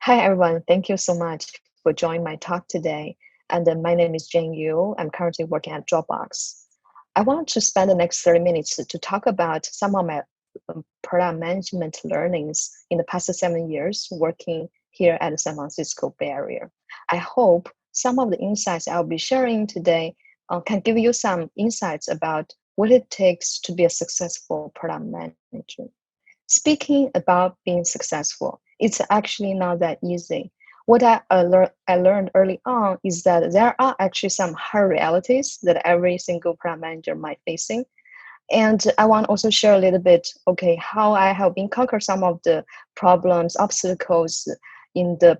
Hi, everyone. Thank you so much for joining my talk today. And my name is Jane Yu. I'm currently working at Dropbox. I want to spend the next 30 minutes to talk about some of my product management learnings in the past 7 years working here at the San Francisco Bay Area. I hope some of the insights I'll be sharing today can give you some insights about what it takes to be a successful product manager. Speaking about being successful, it's actually not that easy. What I learned early on is that there are actually some hard realities that every single product manager might facing. And I want to also share a little bit, okay, how I have been conquer some of the problems, obstacles in the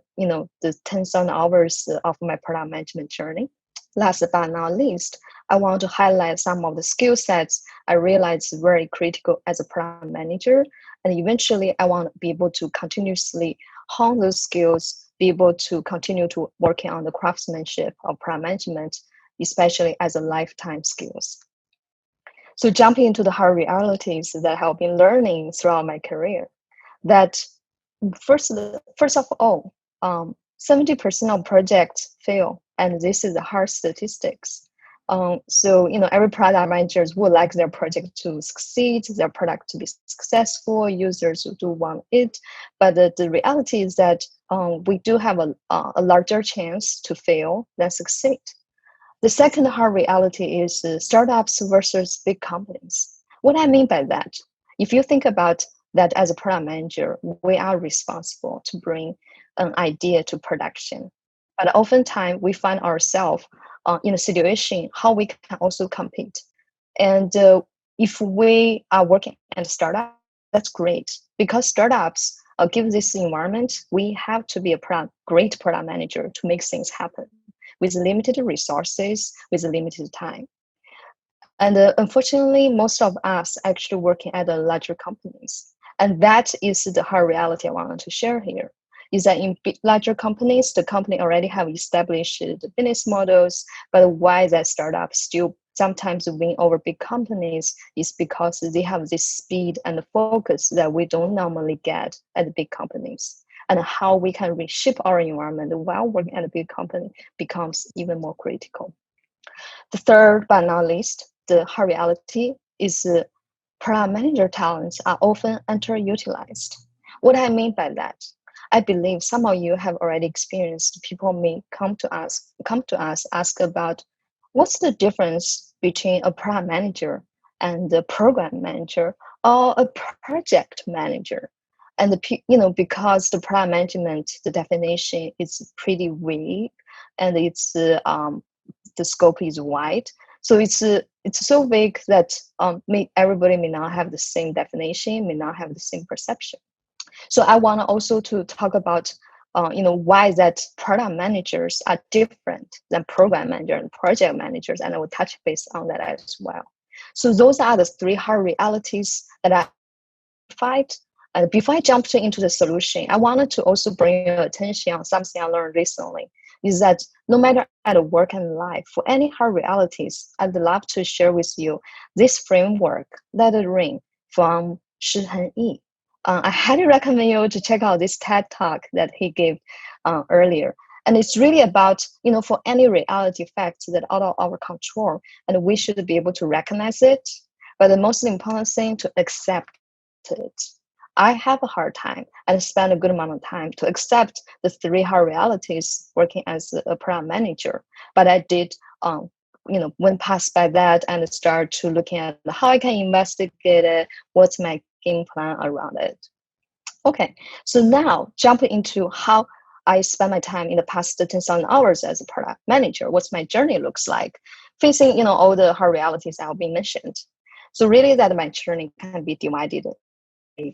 tens of hours of my product management journey. Last but not least, I want to highlight some of the skill sets I realize is very critical as a product manager. And eventually, I want to be able to continuously hone those skills, be able to continue to working on the craftsmanship of product management, especially as a lifetime skills. So jumping into the hard realities that I have been learning throughout my career, that first of all, 70% of projects fail, and this is the hard statistics. So every product managers would like their project to succeed, their product to be successful, users do want it, but the reality is that we do have a larger chance to fail than succeed. The second hard reality is startups versus big companies. What I mean by that, if you think about that as a product manager, we are responsible to bring an idea to production. But oftentimes we find ourselves in a situation how we can also compete. And if we are working at a startup, that's great because startups give this environment. We have to be a great product manager to make things happen with limited resources, with limited time. And unfortunately, most of us actually working at the larger companies. And that is the hard reality I wanted to share here, is that in larger companies, the company already have established the business models, but why that startup still sometimes win over big companies is because they have this speed and the focus that we don't normally get at the big companies. And how we can reshape our environment while working at a big company becomes even more critical. The third but not least, the hard reality is product manager talents are often underutilized. What I mean by that, I believe some of you have already experienced people may come to us ask about what's the difference between a product manager and a program manager or a project manager. And because the product management, the definition is pretty vague, and the scope is wide. So it's so vague that everybody may not have the same definition, may not have the same perception. So I want also to talk about why that product managers are different than program manager and project managers, and I will touch base on that as well. So those are the three hard realities that I fight. And before I jump into the solution, I wanted to also bring your attention on something I learned recently, is that no matter at work and life, for any hard realities, I'd love to share with you this framework that I ring from Shihen Yi. I highly recommend you to check out this TED Talk that he gave earlier. And it's really about, for any reality facts that out of our control, and we should be able to recognize it. But the most important thing, to accept it. I have a hard time and spend a good amount of time to accept the three hard realities working as a product manager. But I did, went past by that and start to looking at how I can investigate it, what's my game plan around it. Okay, so now jumping into how I spend my time in the past 10,000 hours as a product manager, what's my journey looks like, facing all the hard realities that have been mentioned. So really that my journey can be divided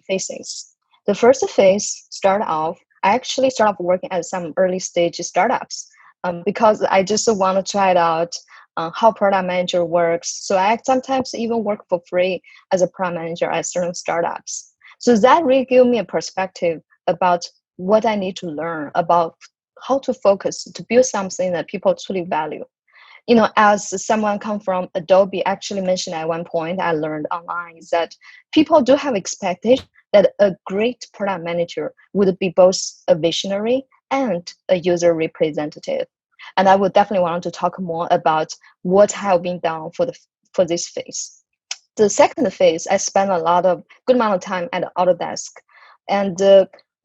phases. The first phase I actually start off working at some early stage startups because I just want to try it out how product manager works. So I sometimes even work for free as a product manager at certain startups. So that really gave me a perspective about what I need to learn about how to focus to build something that people truly value. As someone come from Adobe actually mentioned at one point, I learned online is that people do have expectation that a great product manager would be both a visionary and a user representative. And I would definitely want to talk more about what have been done for this phase. The second phase, I spent a lot of good amount of time at Autodesk, and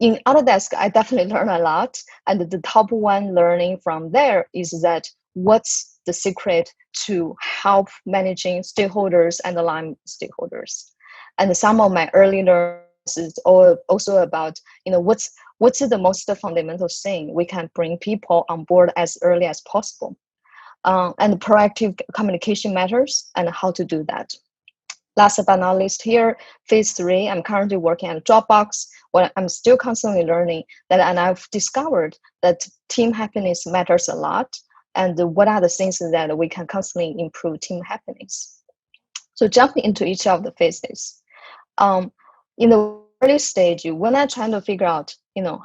in Autodesk, I definitely learned a lot. And the top one learning from there is that what's the secret to help managing stakeholders and align stakeholders. And some of my early learnings is also about what's the most fundamental thing we can bring people on board as early as possible, and proactive communication matters and how to do that. Last but not least here, phase 3, I'm currently working at Dropbox, where I'm still constantly learning that, and I've discovered that team happiness matters a lot, and what are the things that we can constantly improve team happiness. So jumping into each of the phases. In the early stage, when I'm trying to figure out,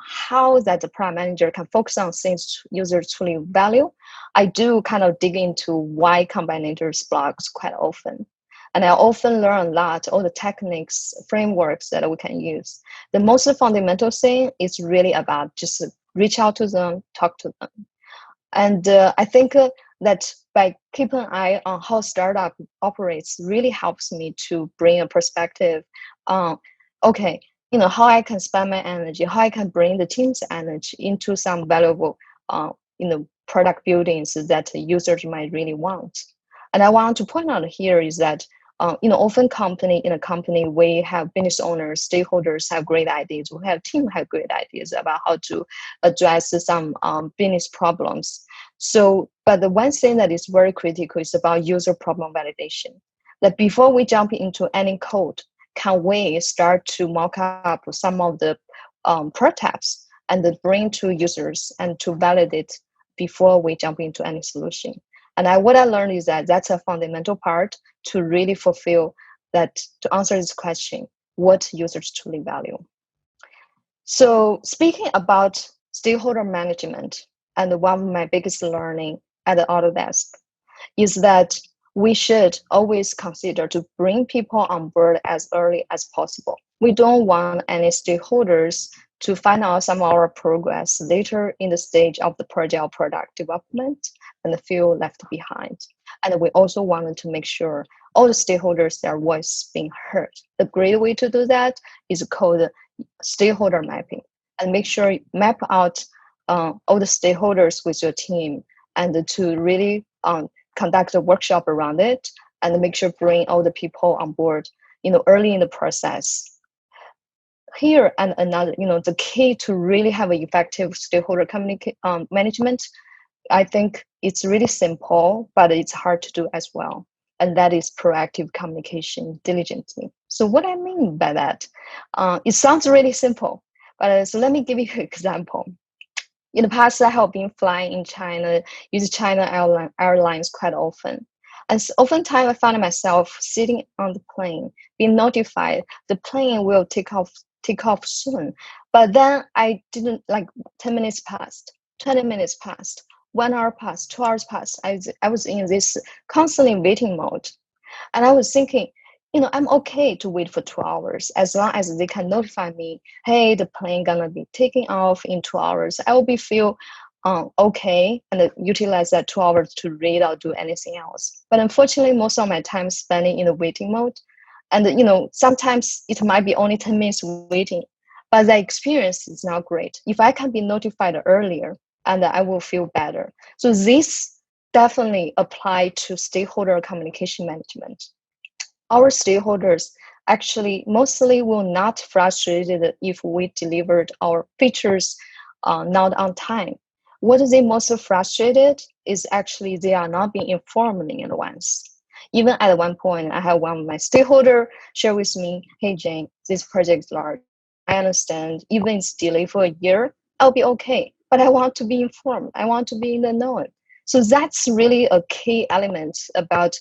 how that the product manager can focus on things users truly value, I do kind of dig into Y Combinator's blogs quite often. And I often learn a lot, all the techniques, frameworks that we can use. The most fundamental thing is really about just reach out to them, talk to them. And I think that by keeping an eye on how startup operates really helps me to bring a perspective on, okay, how I can spend my energy, how I can bring the team's energy into some valuable, product buildings that users might really want. And I want to point out here is that often in a company, we have business owners, stakeholders have great ideas. We have team have great ideas about how to address some business problems. So, but the one thing that is very critical is about user problem validation. That before we jump into any code, can we start to mock up some of the prototypes and bring to users and to validate before we jump into any solution? And what I learned is that that's a fundamental part to really fulfill that, to answer this question, what users truly value. So speaking about stakeholder management, and one of my biggest learning at the Autodesk is that we should always consider to bring people on board as early as possible. We don't want any stakeholders to find out some of our progress later in the stage of the project or product development and feel left behind. And we also wanted to make sure all the stakeholders, their voice being heard. The great way to do that is called stakeholder mapping, and make sure you map out all the stakeholders with your team, and to really conduct a workshop around it, and make sure bring all the people on board, early in the process. Here and another, the key to really have an effective stakeholder management, I think it's really simple, but it's hard to do as well. And that is proactive communication diligently. So what I mean by that, it sounds really simple, but so let me give you an example. In the past, I have been flying in China, use China Airlines quite often. And so oftentimes I found myself sitting on the plane, being notified the plane will take off soon. But then I didn't, like 10 minutes passed, 20 minutes passed, 1 hour passed, 2 hours passed. I was in this constantly waiting mode. And I was thinking, I'm okay to wait for 2 hours as long as they can notify me, hey, the plane gonna be taking off in 2 hours. I will be feel okay and utilize that 2 hours to read or do anything else. But unfortunately, most of my time spending in the waiting mode. And sometimes it might be only 10 minutes waiting, but the experience is not great. If I can be notified earlier, and I will feel better. So this definitely apply to stakeholder communication management. Our stakeholders actually mostly will not frustrated if we delivered our features not on time. What they most frustrated is actually they are not being informed in advance. Even at one point, I had one of my stakeholder share with me, hey, Jane, this project is large. I understand, even it's delayed for a year, I'll be okay. But I want to be informed. I want to be in the know. So that's really a key element about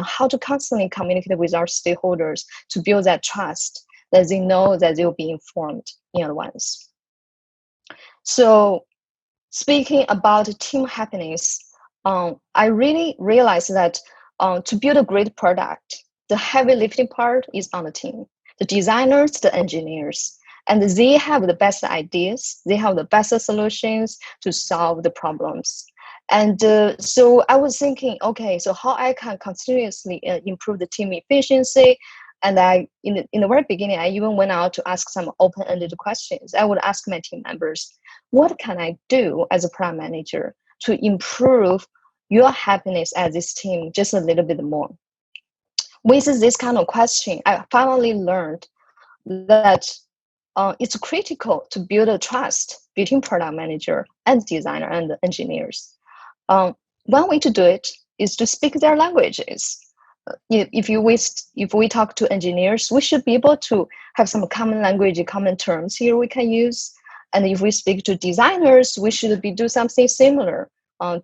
how to constantly communicate with our stakeholders to build that trust that they know that they'll be informed in advance. So speaking about team happiness, I really realized that to build a great product, the heavy lifting part is on the team. the designers, the engineers. And they have the best ideas, they have the best solutions to solve the problems. And so I was thinking, okay, so how I can continuously improve the team efficiency. And in the very beginning, I even went out to ask some open-ended questions. I would ask my team members, what can I do as a product manager to improve your happiness as this team just a little bit more? With this kind of question, I finally learned that it's critical to build a trust between product manager and designer and engineers. One way to do it is to speak their languages. If we talk to engineers, we should be able to have some common language, common terms here we can use. And if we speak to designers, we should do something similar.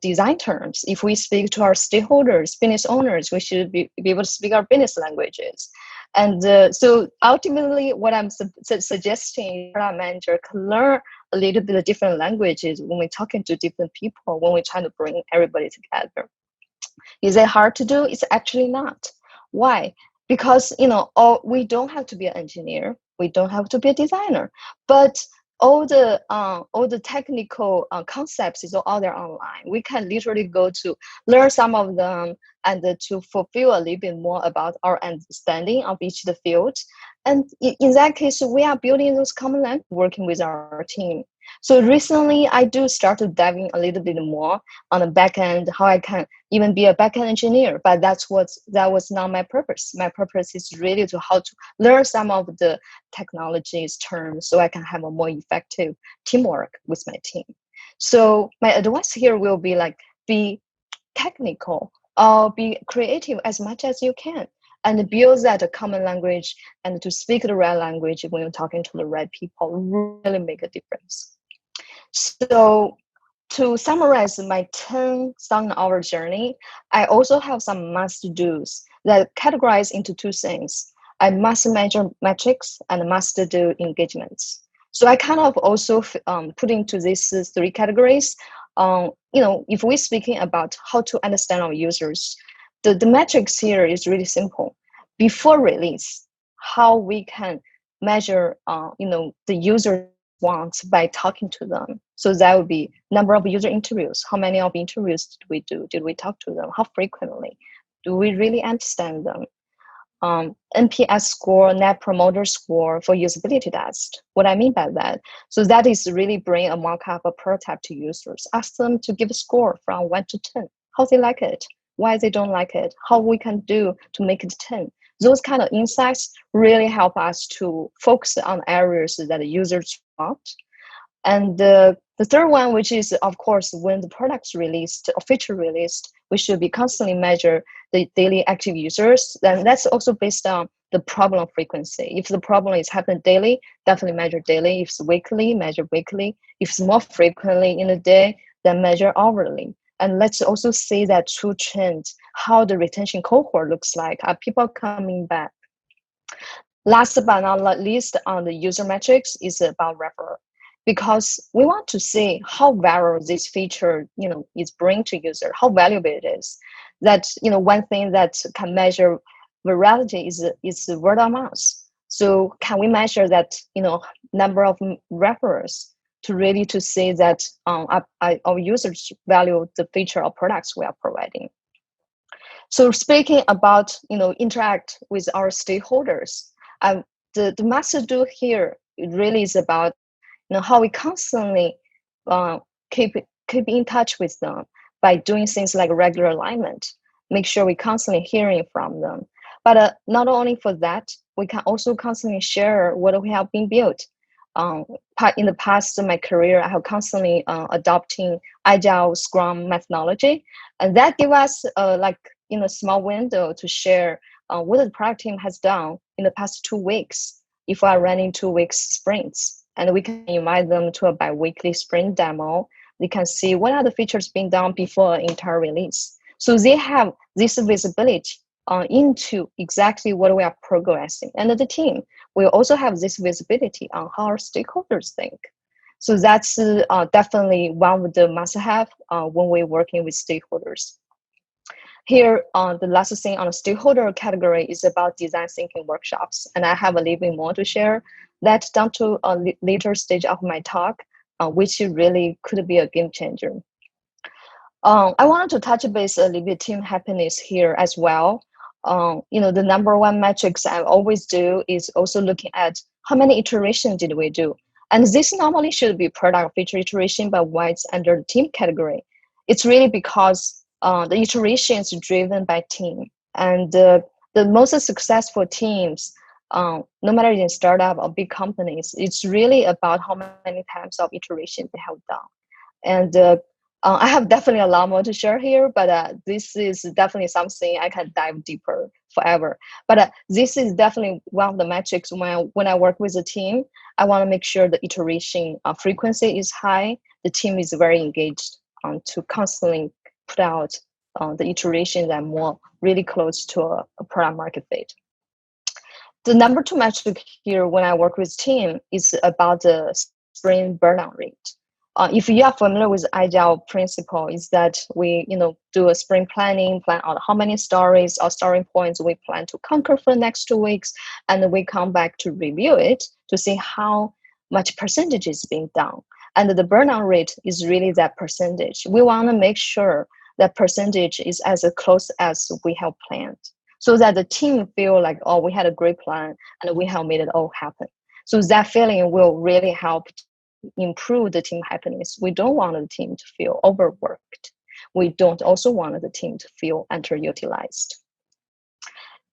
Design terms. If we speak to our stakeholders, business owners, we should be able to speak our business languages. And so ultimately, what I'm suggesting, product manager can learn a little bit of different languages when we're talking to different people, when we're trying to bring everybody together. Is it hard to do? It's actually not. Why? Because we don't have to be an engineer, we don't have to be a designer, but all the technical concepts is all there online. We can literally go to learn some of them and to fulfill a little bit more about our understanding of each the field. And in that case, we are building those common language working with our team. So recently, I do start to diving a little bit more on the back end, how I can even be a backend engineer. But that was not my purpose. My purpose is really to how to learn some of the technologies terms so I can have a more effective teamwork with my team. So my advice here will be like, be technical or be creative as much as you can and build that common language, and to speak the right language when you're talking to the right people really make a difference. So to summarize my 10,000-hour journey, I also have some must-dos that categorize into two things. I must measure metrics and must do engagements. So I kind of also put into these three categories. If we're speaking about how to understand our users, the metrics here is really simple. Before release, how we can measure, the user wants by talking to them. So that would be number of user interviews. How many of interviews did we do? Did we talk to them? How frequently? Do we really understand them? NPS score, Net Promoter Score for usability test. What I mean by that, so that is really bring a mock-up, a prototype to users. Ask them to give a score from 1 to 10. How they like it, why they don't like it, how we can do to make it 10. Those kind of insights really help us to focus on areas that the users want. And the third one, which is, of course, when the product's released or feature released, we should be constantly measure the daily active users. Then that's also based on the problem frequency. If the problem is happening daily, definitely measure daily. If it's weekly, measure weekly. If it's more frequently in a day, then measure hourly. And let's also see that true trend, how the retention cohort looks like. Are people coming back? Last but not least, on the user metrics is about referral, because we want to see how viral this feature, is bring to user, how valuable it is. That, one thing that can measure virality is the word of mouth. So can we measure that, number of referrals to really to see that our users value the feature or products we are providing. So speaking about, interact with our stakeholders, the must do here really is about, how we constantly keep in touch with them by doing things like regular alignment, make sure we constantly hearing from them. But not only for that, we can also constantly share what we have been built. In the past of my career, I have constantly adopting Agile Scrum methodology, and that give us small window to share what the product team has done in the past 2 weeks. If we are running 2 weeks sprints, and we can invite them to a bi-weekly sprint demo, they can see what are the features being done before entire release. So they have this visibility into exactly what we are progressing. And the team will also have this visibility on how our stakeholders think. So that's definitely one of the must-have when we're working with stakeholders. Here, the last thing on the stakeholder category is about design thinking workshops, and I have a little bit more to share. That's down to a later stage of my talk, which really could be a game changer. I wanted to touch base a little bit team happiness here as well. The number one metrics I always do is also looking at how many iterations did we do. And this normally should be product feature iteration, but why it's under the team category? It's really because the iteration is driven by team. And the most successful teams, no matter in startup or big companies, it's really about how many times of iteration they have done. And I have definitely a lot more to share here, but this is definitely something I can dive deeper forever. But this is definitely one of the metrics when I work with a team. I want to make sure the iteration frequency is high. The team is very engaged to constantly put out the iterations that are more really close to a product market fit. The number two metric here when I work with team is about the sprint burnout rate. If you are familiar with Agile principle, is that we do a sprint planning, plan out how many stories or story points we plan to conquer for the next 2 weeks, and then we come back to review it to see how much percentage is being done. And the burnout rate is really that percentage. We want to make sure that percentage is as close as we have planned, so that the team feel like, oh, we had a great plan and we have made it all happen. So that feeling will really help improve the team happiness. We don't want the team to feel overworked. We don't also want the team to feel underutilized.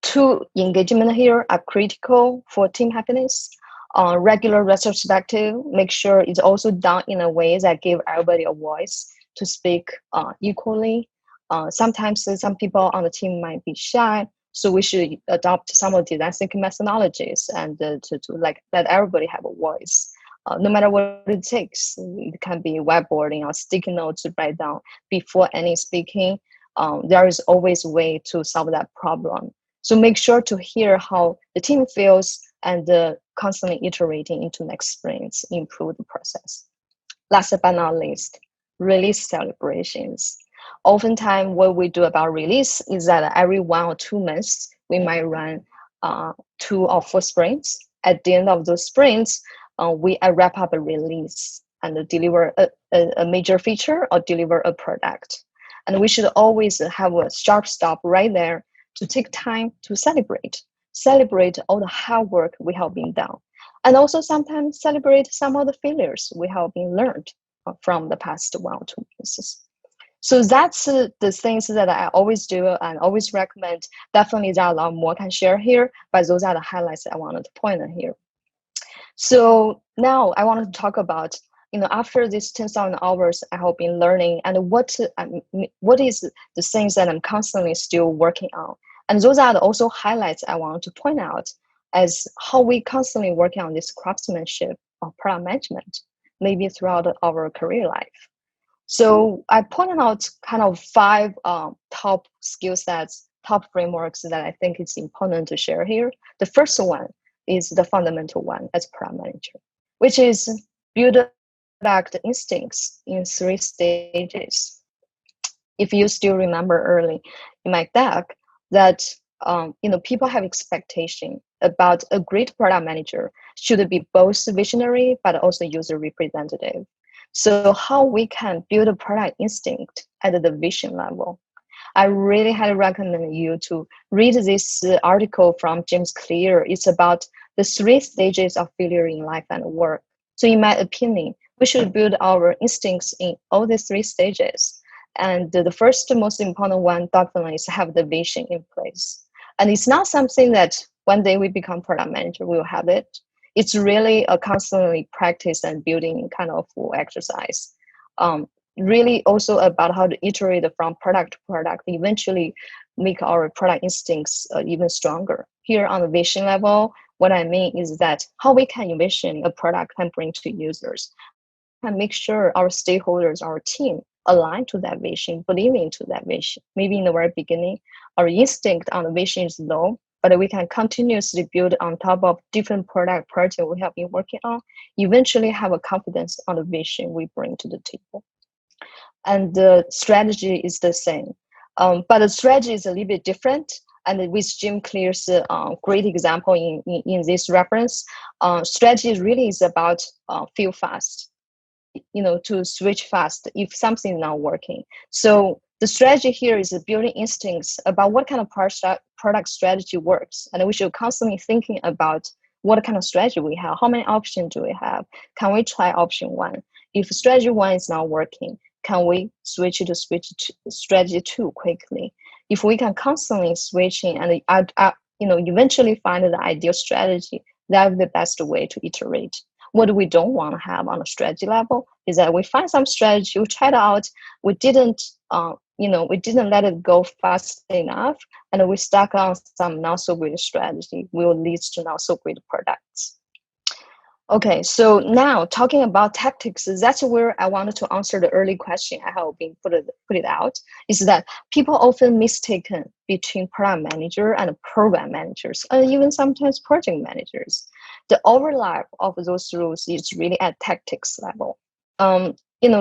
Two engagement here are critical for team happiness. Regular retrospective, make sure it's also done in a way that give everybody a voice to speak equally. Sometimes some people on the team might be shy, so we should adopt some of the design thinking methodologies and to like let everybody have a voice. No matter what it takes, it can be whiteboarding or sticky notes to write down before any speaking. There is always a way to solve that problem. So make sure to hear how the team feels and constantly iterating into next sprints, improve the process. Last but not least, release celebrations. Oftentimes, what we do about release is that every 1 or 2 months, we might run 2 or 4 sprints. At the end of those sprints, we wrap up a release and deliver a major feature or deliver a product. And we should always have a sharp stop right there to take time to celebrate all the hard work we have been done. And also sometimes celebrate some of the failures we have been learned from the past 1 or 2 months. So that's the things that I always do and always recommend. Definitely there are a lot more I can share here, but those are the highlights I wanted to point out here. So now I wanted to talk about, after these 10,000 hours I have been learning, and what is the things that I'm constantly still working on. And those are also highlights I want to point out as how we constantly working on this craftsmanship of product management, maybe throughout our career life. So I pointed out kind of 5 top skill sets, top frameworks that I think it's important to share here. The first one is the fundamental one as product manager, which is build product instincts in 3 stages. If you still remember early in my deck that people have expectation about a great product manager should be both visionary but also user representative. So how we can build a product instinct at the vision level. I really highly recommend you to read this article from James Clear. It's about the 3 stages of failure in life and work. So in my opinion, we should build our instincts in all the 3 stages. And the first most important one definitely is have the vision in place. And it's not something that one day we become product manager, we will have it. It's really a constantly practice and building kind of exercise. Really also about how to iterate from product to product, eventually make our product instincts even stronger. Here on the vision level, what I mean is that how we can envision a product can bring to users and make sure our stakeholders, our team align to that vision, believe into that vision. Maybe in the very beginning, our instinct on the vision is low, but we can continuously build on top of different product projects we have been working on, eventually have a confidence on the vision we bring to the table. And the strategy is the same. But the strategy is a little bit different. And with Jim Clear's great example in this reference, strategy really is about feel fast, to switch fast if something is not working. So the strategy here is building instincts about what kind of product strategy works. And we should constantly thinking about what kind of strategy we have, how many options do we have? Can we try option one? If strategy one is not working, can we switch to strategy two quickly? If we can constantly switching and eventually find the ideal strategy, that's the best way to iterate. What we don't want to have on a strategy level is that we find some strategy, we tried out, we didn't, we didn't let it go fast enough, and we stuck on some not so great strategy, will lead to not so great products. Okay, so now talking about tactics, that's where I wanted to answer the early question I have been put it out, is that people often mistaken between product manager and program managers, and even sometimes project managers. The overlap of those roles is really at tactics level.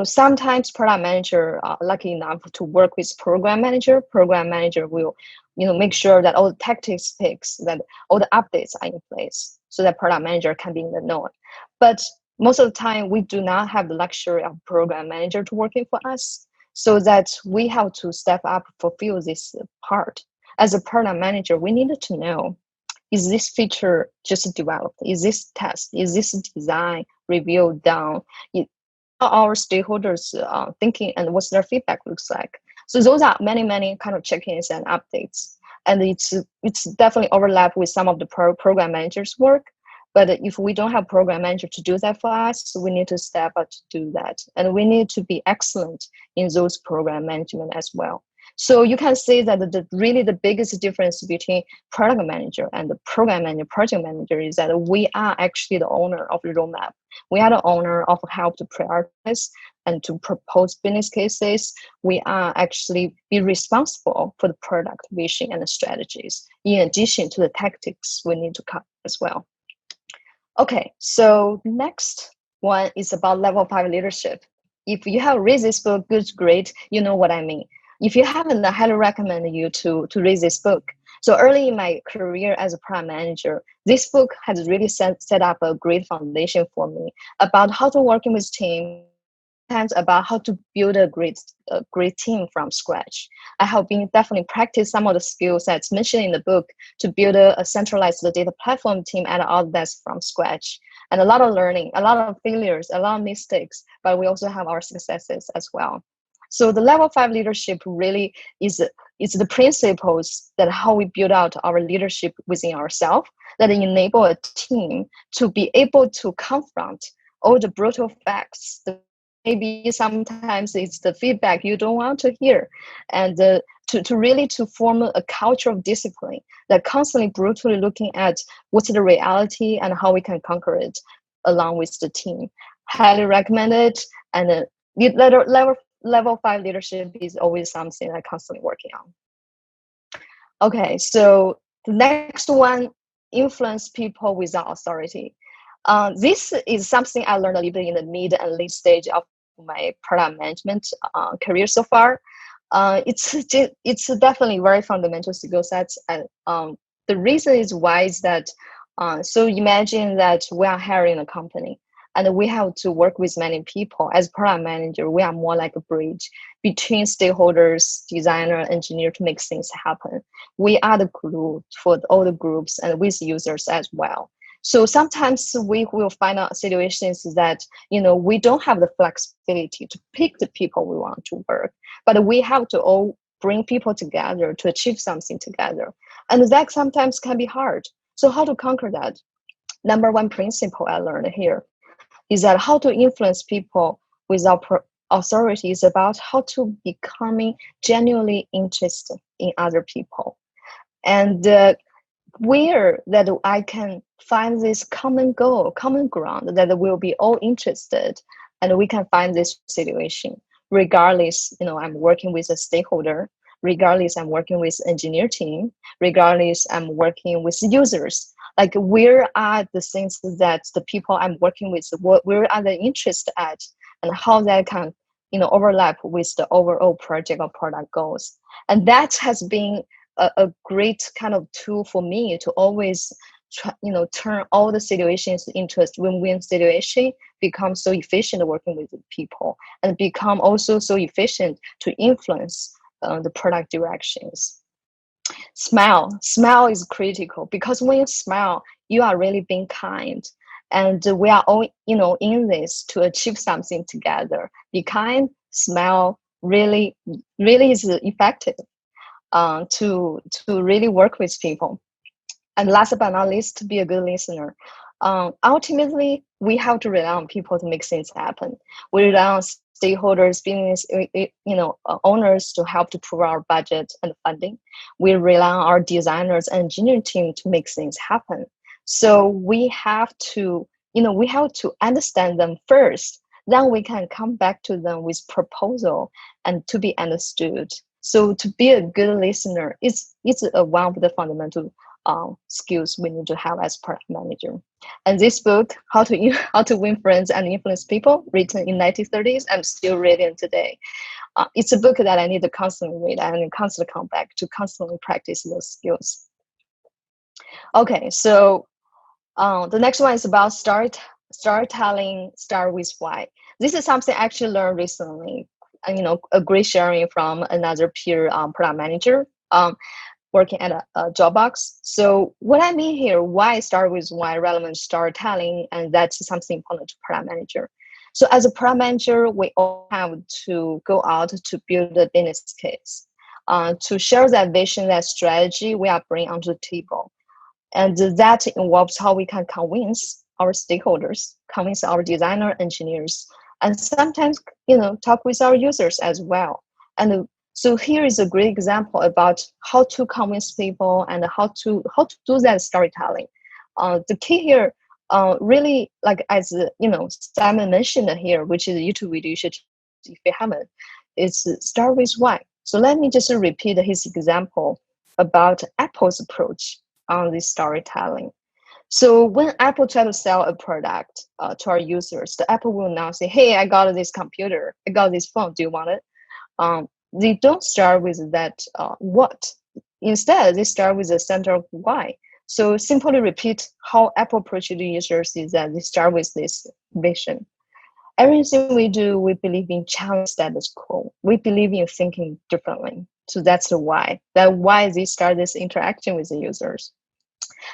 Sometimes product manager are lucky enough to work with program manager. Program manager will, make sure that all the tactics picks, that all the updates are in place, so that product manager can be in the know. But most of the time, we do not have the luxury of program manager to working for us, so that we have to step up, fulfill this part. As a product manager, we needed to know, is this feature just developed? Is this test? Is this design review done? Our stakeholders thinking, and what's their feedback looks like? So those are many, many kind of check-ins and updates. And it's definitely overlap with some of the program managers' work. But if we don't have program manager to do that for us, we need to step up to do that. And we need to be excellent in those program management as well. So you can say that really the biggest difference between product manager and the program manager, project manager, is that we are actually the owner of the roadmap. We are the owner of help to prioritize and to propose business cases. We are actually be responsible for the product vision and the strategies, in addition to the tactics we need to cover as well. Okay, so next one is about level 5 leadership. If you have read this book, good, great, you know what I mean. If you haven't, I highly recommend you to read this book. So early in my career as a product manager, this book has really set up a great foundation for me about how to working with team, and about how to build a great team from scratch. I have been definitely practice some of the skills that's mentioned in the book to build a centralized data platform team at Autodesk from scratch. And a lot of learning, a lot of failures, a lot of mistakes, but we also have our successes as well. So the level 5 leadership really is the principles that how we build out our leadership within ourselves, that enable a team to be able to confront all the brutal facts. Maybe sometimes it's the feedback you don't want to hear, and to really to form a culture of discipline that constantly brutally looking at what's the reality and how we can conquer it along with the team. Highly recommend it. And level 5 leadership is always something I'm constantly working on. Okay, so the next one, influence people without authority. This is something I learned a little bit in the mid and late stage of my product management career so far. It's definitely very fundamental skill sets. And the reason is why is that, so imagine that we are hiring a company and we have to work with many people. As product manager, we are more like a bridge between stakeholders, designer, engineer to make things happen. We are the glue for all the groups and with users as well. So sometimes we will find out situations that, we don't have the flexibility to pick the people we want to work, but we have to all bring people together to achieve something together. And that sometimes can be hard. So how to conquer that? Number one principle I learned here is that how to influence people without authority is about how to becoming genuinely interested in other people. And where that I can find this common goal, common ground that we'll be all interested, and we can find this situation regardless, I'm working with a stakeholder, regardless I'm working with engineer team, regardless I'm working with users. Like, where are the things that the people I'm working with, where are they interested at, and how that can overlap with the overall project or product goals. And that has been a great kind of tool for me to always turn all the situations into a win-win situation, become so efficient working with the people, and become also so efficient to influence the product directions. Smile is critical, because when you smile, you are really being kind, and we are all in this to achieve something together. Be kind, smile, really is effective to really work with people. And last but not least, to be a good listener. Ultimately, we have to rely on people to make things happen. We rely on stakeholders, business, owners to help to prove our budget and funding. We rely on our designers and engineering team to make things happen. So we have to understand them first. Then we can come back to them with proposal and to be understood. So to be a good listener, it's one of the fundamental skills we need to have as product manager. And this book, How to Win Friends and Influence People, written in 1930s, I'm still reading today. It's a book that I need to constantly read and constantly come back to constantly practice those skills. Okay, so the next one is about storytelling. Start with why. This is something I actually learned recently. A great sharing from another peer product manager. Working at a Dropbox. So what I mean here, why start with why relevant storytelling, and that's something important to product manager. So as a product manager, we all have to go out to build a business case, to share that vision, that strategy we are bringing onto the table. And that involves how we can convince our stakeholders, convince our designer engineers, and sometimes, talk with our users as well. And so here is a great example about how to convince people and how to do that storytelling. The key here, really, like as Simon mentioned here, which is a YouTube video you should, if you haven't, is start with why. So let me just repeat his example about Apple's approach on this storytelling. So when Apple try to sell a product to our users, the Apple will now say, "Hey, I got this computer, I got this phone. Do you want it?" They don't start with that what. Instead, they start with the center of why. So simply repeat how Apple approaches the users is that they start with this vision. Everything we do, we believe in challenge status quo. We believe in thinking differently. So that's the why. That why they start this interaction with the users.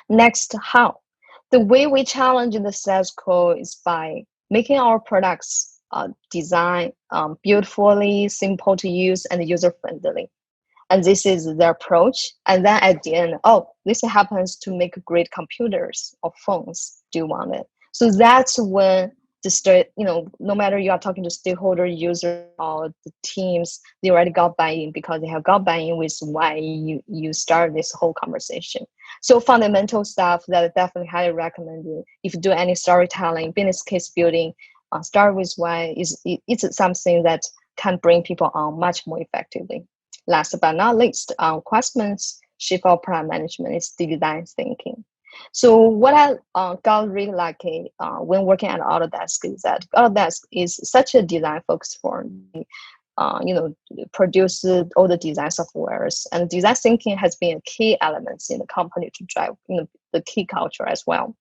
Next, how. The way we challenge the status quo is by making our products design beautifully, simple to use, and user-friendly. And this is their approach. And then at the end, this happens to make great computers or phones. Do you want it? So that's when no matter you are talking to stakeholder, user, or the teams, they already got buy-in because they have got buy-in with why you start this whole conversation. So fundamental stuff that I definitely highly recommend. If you do any storytelling, business case building, start with why it's something that can bring people on much more effectively. Last but not least, questions shift our product management is design thinking. So what I got really lucky when working at Autodesk is that Autodesk is such a design focused firm. Produce all the design softwares, and design thinking has been a key element in the company to drive the key culture as well.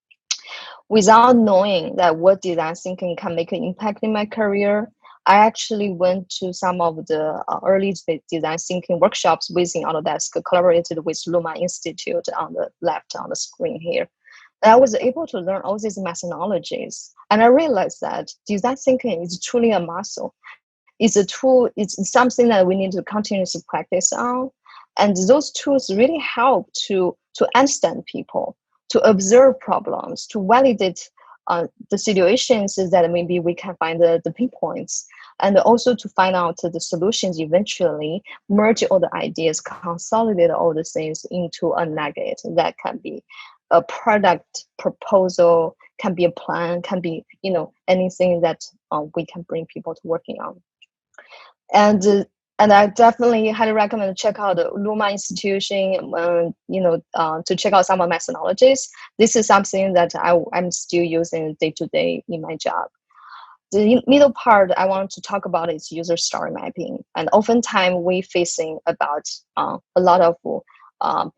Without knowing that what design thinking can make an impact in my career, I actually went to some of the early design thinking workshops within Autodesk, collaborated with Luma Institute on the left on the screen here. And I was able to learn all these methodologies. And I realized that design thinking is truly a muscle. It's a tool, it's something that we need to continuously practice on. And those tools really help to understand people, to observe problems, to validate the situations that maybe we can find the pinpoints, and also to find out the solutions eventually, merge all the ideas, consolidate all the things into a nugget that can be a product proposal, can be a plan, can be anything that we can bring people to working on. And I definitely highly recommend to check out the Luma institution, to check out some of methodologies. This is something that I'm still using day to day in my job. The middle part I want to talk about is user story mapping. And oftentimes we facing about a lot of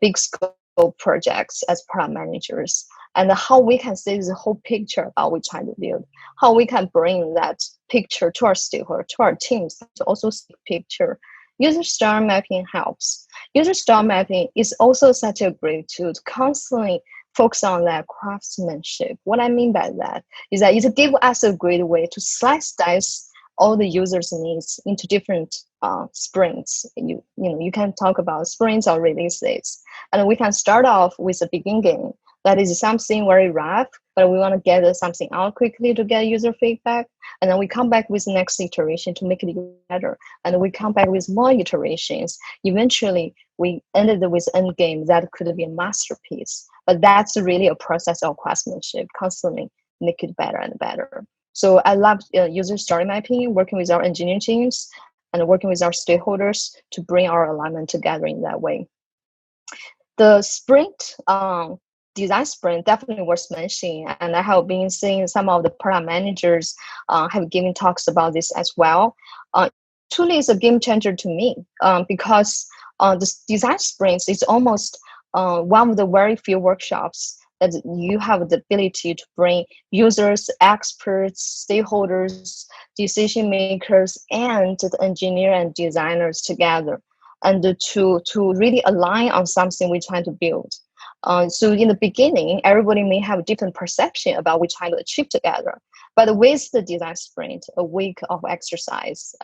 big scope projects as product managers, and how we can see the whole picture about what we're trying to build, how we can bring that picture to our stakeholder, to our teams to also see the picture. User story mapping helps. User story mapping is also such a great tool to constantly focus on that craftsmanship. What I mean by that is that it gives us a great way to slice dice all the users' needs into different sprints. You can talk about sprints or releases, and we can start off with a beginning that is something very rough, but we want to get something out quickly to get user feedback, and then we come back with the next iteration to make it even better, and we come back with more iterations. Eventually, we ended with end game that could be a masterpiece. But that's really a process of craftsmanship, constantly make it better and better. So I love user story mapping, working with our engineering teams and working with our stakeholders to bring our alignment together in that way. The sprint, design sprint, definitely worth mentioning. And I have been seeing some of the product managers have given talks about this as well. Truly is a game changer to me because the design sprints is almost one of the very few workshops that you have the ability to bring users, experts, stakeholders, decision makers, and the engineer and designers together, and to really align on something we're trying to build. So in the beginning, everybody may have a different perception about what we're trying to achieve together. But with the design sprint, a week of exercise,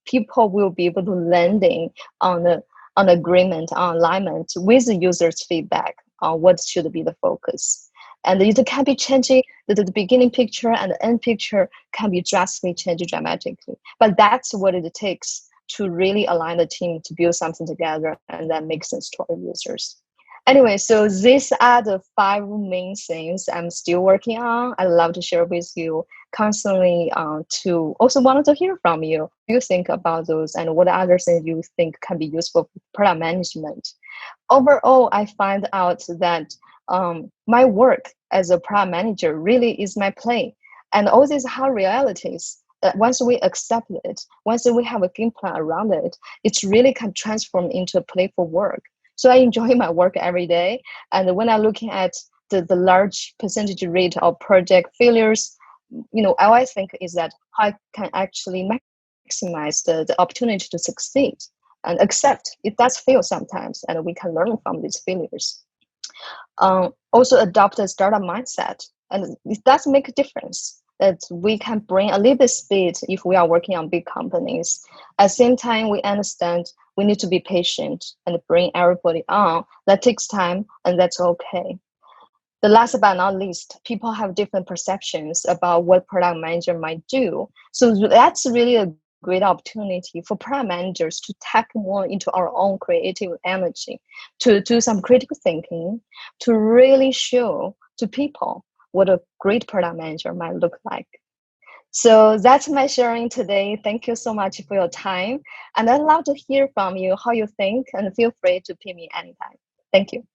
people will be able to landing on agreement, on alignment with the user's feedback on what should be the focus. And it can be changing, the beginning picture and the end picture can be drastically changed dramatically. But that's what it takes to really align the team to build something together and that makes sense to our users. Anyway, so these are the 5 main things I'm still working on. I love to share with you constantly to also wanted to hear from you. What do you think about those and what other things you think can be useful for product management? Overall, I find out that my work as a product manager really is my play. And all these hard realities, that once we accept it, once we have a game plan around it, it really can transform into a playful work. So I enjoy my work every day. And when I'm looking at the large percentage rate of project failures, all I think is that I can actually maximize the opportunity to succeed and accept it does fail sometimes, and we can learn from these failures. Also adopt a startup mindset, and it does make a difference that we can bring a little bit speed if we are working on big companies. At the same time, we understand we need to be patient and bring everybody on. That takes time, and that's okay. The last but not least, people have different perceptions about what product manager might do. So that's really a great opportunity for product managers to tap more into our own creative energy, to do some critical thinking, to really show to people what a great product manager might look like. So that's my sharing today. Thank you so much for your time. And I'd love to hear from you how you think, and feel free to ping me anytime. Thank you.